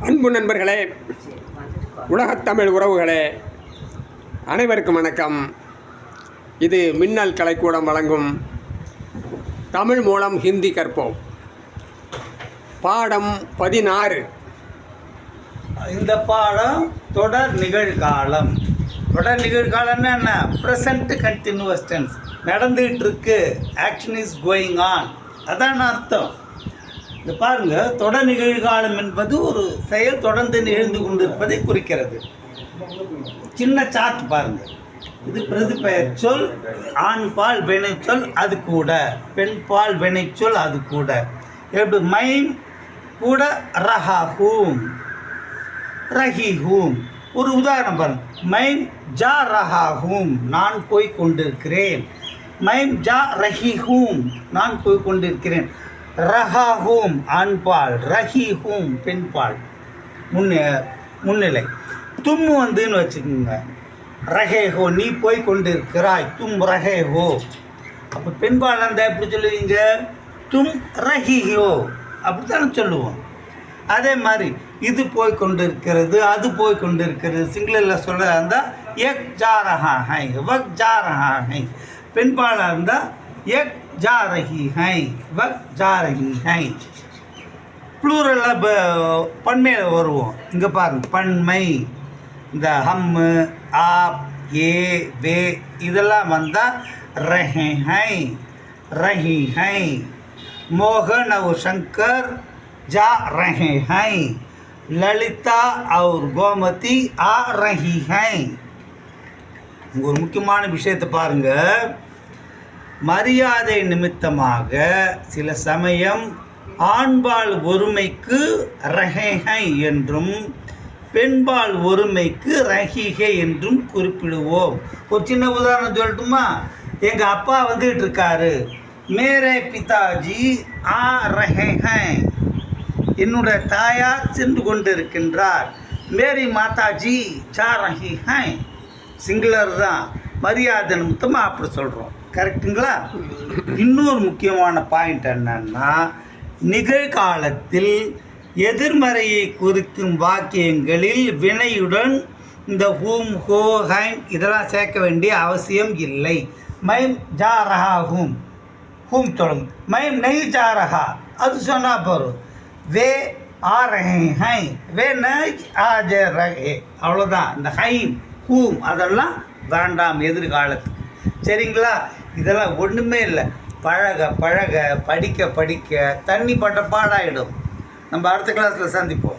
அன்பு நண்பர்களே, உலகத்தமிழ் உறவுகளே, அனைவருக்கும் வணக்கம். இது மின்னல் கலைக்கூடம் வழங்கும் தமிழ் மூலம் ஹிந்தி கற்போம் பாடம் 16. இந்த பாடம் தொடர் நிகழ்காலம். தொடர் நிகழ்காலம்னா என்ன? ப்ரெசன்ட் கண்டினியூஸ் டென்ஸ், நடந்துகிட்டு இருக்கு, ஆக்ஷன் இஸ் கோயிங் ஆன், அதான் அர்த்தம். இந்த பாருங்க, தொடர் நிகழ்காலம் என்பது ஒரு செயல் தொடர்ந்து நிகழ்ந்து கொண்டிருப்பதை குறிக்கிறது. சின்ன சார்ட் பாருங்க. இது பிரதிபெயர் சொல், ஆண் பால் வினைச்சொல் அது கூட, பெண் பால் வினைச்சொல் அது கூட. எப்படி? மைம் கூட ரஹூம், ரஹிஹூம். ஒரு உதாரணம் பாருங்க. மைம் ஜா ரஹூம், நான் போய் கொண்டிருக்கிறேன். மைம் ஜா ரஹிஹூம், நான் போய் கொண்டிருக்கிறேன். ரஹூம் ஆண்பால், ரஹிஹூம் பெண்பால் முன்னிலை. தும் வந்துன்னு வச்சுக்கோங்க. ரஹேஹோ, நீ போய் கொண்டிருக்கிறாய், தும் ரஹேஹோ. அப்போ பெண்பால் இருந்தால் எப்படி சொல்லுவீங்க? தும் ரஹிஹோ, அப்படித்தானே சொல்லுவோம். அதே மாதிரி இது போய் கொண்டிருக்கிறது, அது போய் கொண்டிருக்கிறது. சிங்களரில் சொல்ல இருந்தால் எக் ஜா ரஹா ஹை, வக் ஜா ரஹா ஹை. பெண்பாலாக இருந்தால் எக் ஜா ரஹி ஹை, வக் ஜா ரஹி ஹை. ப்ளூரலில் பன்மையில் வருவோம். இங்கே பாருங்க, பன்மை. இந்த ஹம்மு, ஆப், ஏ, வே இதெல்லாம் வந்தால் ரஹே ஹை, ரஹி ஹை. மோகன் और शंकर जा रहे हैं, ललिता और गोमती आ रही हैं. ஒரு முக்கியமான விஷயத்தை பாருங்க. மரியாதை நிமித்தமாக சில சமயம் ஆண்பால் ஒருமைக்கு ரஹேஹை என்றும் பெண்பால் ஒருமைக்கு ரஹிகை என்றும் குறிப்பிடுவோம். ஒரு சின்ன உதாரணம் சொல்லட்டுமா? எங்கள் அப்பா வந்துகிட்டு இருக்காரு. மேரே பிதாஜி ஆ ரஹே, என்னுடைய தாயார் சென்று கொண்டிருக்கின்றார். மேரி மாதாஜி சா ரஹி ஹை. சிங்குலர் தான், மரியாதை நிமித்தமாக அப்படி சொல்கிறோம். கரெக்டுங்களா? இன்னொரு முக்கியமான பாயிண்ட் என்னன்னா, நிகழ்காலத்தில் எதிர்மறையை குறிக்கும் வாக்கியங்களில் வினையுடன் இந்த ஹூம், ஹோ, ஹைம் இதெல்லாம் சேர்க்க வேண்டிய அவசியம் இல்லை. மைம் ஜா ரஹா ஹூம், ஹூம் தொடங்கும். மைம் நெய் ஜா ரஹா, அது சொன்னால் போதும். வே ஆ ரஹே ஹை, வே நெய் ஆ ஜே ரஹே, அவ்வளோதான். இந்த ஹைம், ஹூம் அதெல்லாம் வேண்டாம் எதிர்காலத்துக்கு. சரிங்களா? இதெல்லாம் ஒன்றுமே இல்லை. பழக பழக, படிக்க படிக்க தண்ணி பட்ட பாடாயிடும். நம்ம அடுத்த கிளாஸில் சந்திப்போம்.